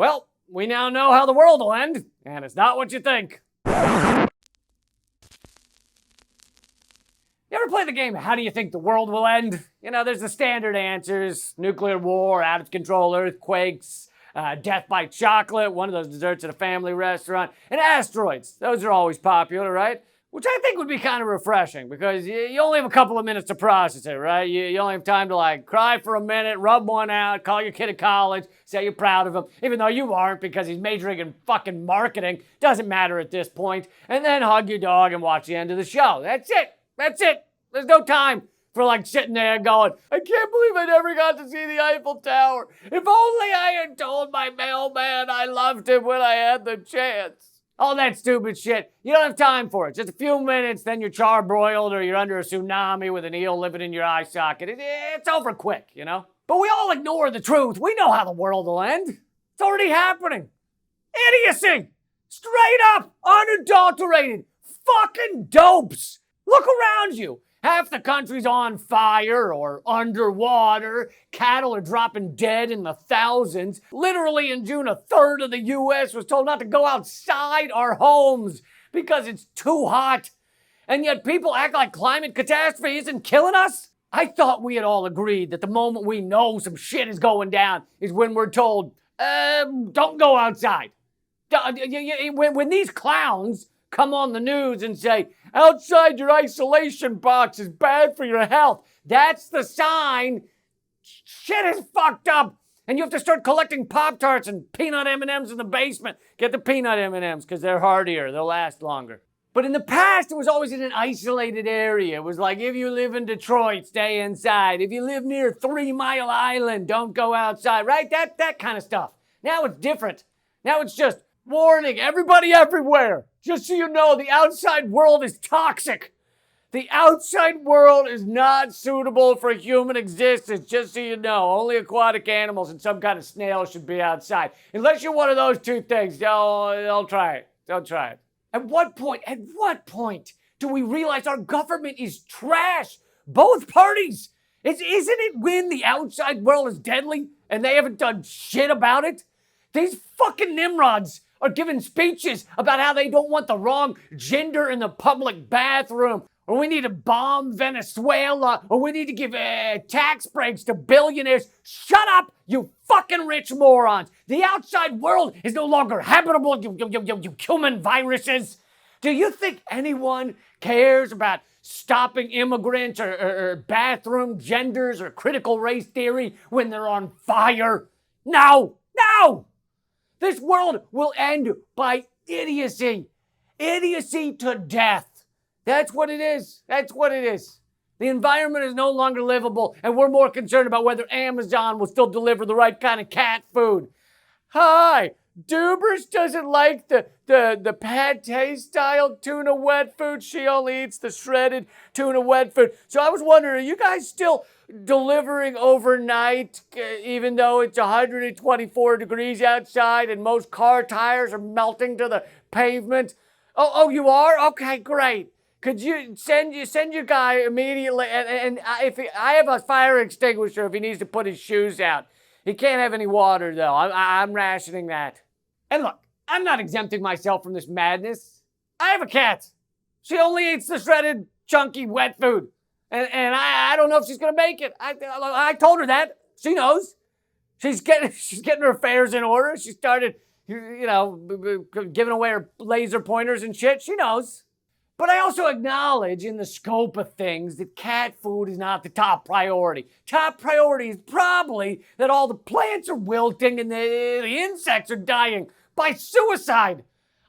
Well, we now know how the world will end, and it's not what you think. You ever play the game, How Do You Think the World Will End? You know, there's the standard answers: nuclear war, out of control earthquakes, death by chocolate, one of those desserts at a family restaurant, and asteroids. Those are always popular, right? Which I think would be kind of refreshing, because you only have a couple of minutes to process it, right? You only have time to, like, cry for a minute, rub one out, call your kid at college, say you're proud of him, even though you aren't because he's majoring in fucking marketing. Doesn't matter at this point. And then hug your dog and watch the end of the show. That's it. That's it. There's no time for, like, sitting there going, I can't believe I never got to see the Eiffel Tower. If only I had told my mailman I loved him when I had the chance. All that stupid shit. You don't have time for it. Just a few minutes, then you're charbroiled or you're under a tsunami with an eel living in your eye socket. It's over quick, you know? But we all ignore the truth. We know how the world will end. It's already happening. Idiocy! Straight up, unadulterated, fucking dopes. Look around you. Half the country's on fire or underwater. Cattle are dropping dead in the thousands. Literally in June, a third of the U.S. was told not to go outside our homes because it's too hot. And yet people act like climate catastrophe isn't killing us? I thought we had all agreed that the moment we know some shit is going down is when we're told, don't go outside. When these clowns come on the news and say, outside your isolation box is bad for your health, that's the sign shit is fucked up. And you have to start collecting Pop-Tarts and peanut M&Ms in the basement. Get the peanut M&Ms because they're hardier. They'll last longer. But in the past, it was always in an isolated area. It was like, if you live in Detroit, stay inside. If you live near 3 Mile Island, don't go outside, right? That kind of stuff. Now it's different. Now it's just, warning, everybody everywhere. Just so you know, the outside world is toxic. The outside world is not suitable for human existence, just so you know. Only aquatic animals and some kind of snail should be outside. Unless you're one of those two things, don't try it. Don't try it. At what point do we realize our government is trash? Both parties. Isn't it when the outside world is deadly and they haven't done shit about it? These fucking nimrods are giving speeches about how they don't want the wrong gender in the public bathroom, or we need to bomb Venezuela, or we need to give tax breaks to billionaires. Shut up, you fucking rich morons. The outside world is no longer habitable, you human viruses. Do you think anyone cares about stopping immigrants or bathroom genders or critical race theory when they're on fire? No! This world will end by idiocy. Idiocy to death. That's what it is. That's what it is. The environment is no longer livable, and we're more concerned about whether Amazon will still deliver the right kind of cat food. Hi, Dubers doesn't like the pate-style tuna wet food. She only eats the shredded tuna wet food. So I was wondering, are you guys still delivering overnight, even though it's 124 degrees outside and most car tires are melting to the pavement? Oh, you are? Okay, great. Could you send your guy immediately? And if I have a fire extinguisher if he needs to put his shoes out. He can't have any water though. I'm rationing that. And look, I'm not exempting myself from this madness. I have a cat. She only eats the shredded, chunky, wet food. And I don't know if she's gonna make it. I told her that. She knows. She's getting her affairs in order. She started, giving away her laser pointers and shit. She knows. But I also acknowledge in the scope of things that cat food is not the top priority. Top priority is probably that all the plants are wilting and the insects are dying by suicide.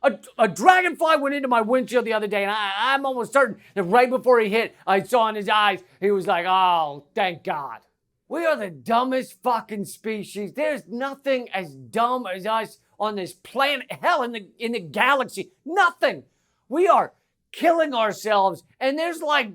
A dragonfly went into my windshield the other day, and I'm almost certain that right before he hit, I saw in his eyes, he was like, oh, thank God. We are the dumbest fucking species. There's nothing as dumb as us on this planet, hell, in the galaxy. Nothing. We are killing ourselves, and there's like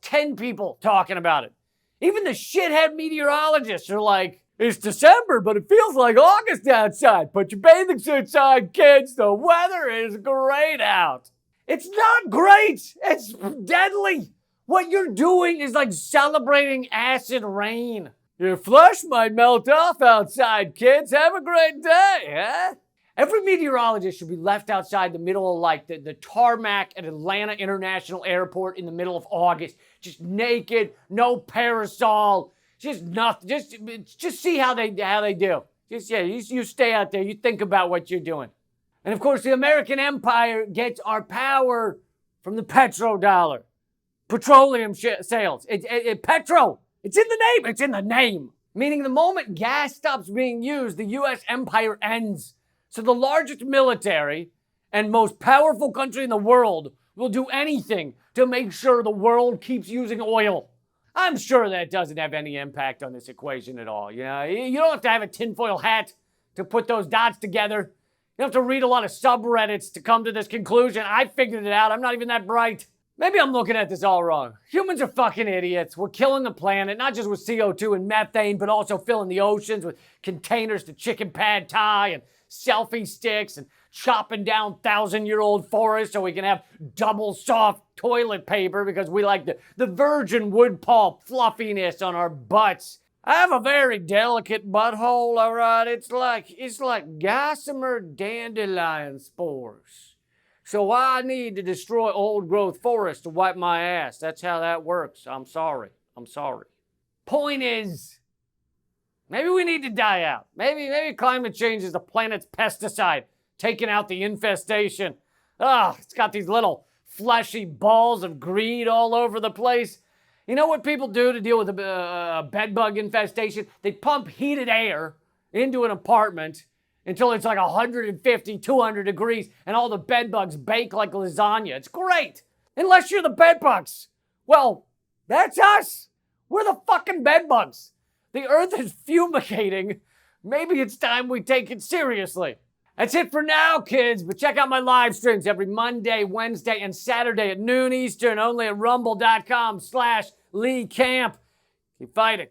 10 people talking about it. Even the shithead meteorologists are like, it's December, but it feels like August outside. Put your bathing suits on, kids. The weather is great out. It's not great. It's deadly. What you're doing is like celebrating acid rain. Your flesh might melt off outside, kids. Have a great day, huh? Every meteorologist should be left outside the middle of like the tarmac at Atlanta International Airport in the middle of August. Just naked, no parasol, just nothing. Just see how they do. You stay out there, you think about what you're doing. And of course, the American empire gets our power from the petrodollar. Petroleum sales. Petro. It's in the name. It's in the name. Meaning the moment gas stops being used, the U.S. empire ends. So the largest military and most powerful country in the world will do anything to make sure the world keeps using oil. I'm sure that doesn't have any impact on this equation at all. You know, you don't have to have a tinfoil hat to put those dots together. You don't have to read a lot of subreddits to come to this conclusion. I figured it out. I'm not even that bright. Maybe I'm looking at this all wrong. Humans are fucking idiots. We're killing the planet, not just with CO2 and methane, but also filling the oceans with containers to chicken pad thai and selfie sticks and chopping down 1,000-year-old forests so we can have double soft toilet paper because we like the virgin wood pulp fluffiness on our butts. I have a very delicate butthole, all right? It's like gossamer dandelion spores. So I need to destroy old growth forests to wipe my ass. That's how that works. I'm sorry. Point is, maybe we need to die out. Maybe climate change is the planet's pesticide, taking out the infestation. It's got these little fleshy balls of greed all over the place. You know what people do to deal with a bedbug infestation? They pump heated air into an apartment until it's like 150, 200 degrees, and all the bedbugs bake like lasagna. It's great. Unless you're the bedbugs. Well, that's us. We're the fucking bedbugs. The earth is fumigating. Maybe it's time we take it seriously. That's it for now, kids, but check out my live streams every Monday, Wednesday, and Saturday at noon Eastern, only at rumble.com/Lee Camp. Keep fighting.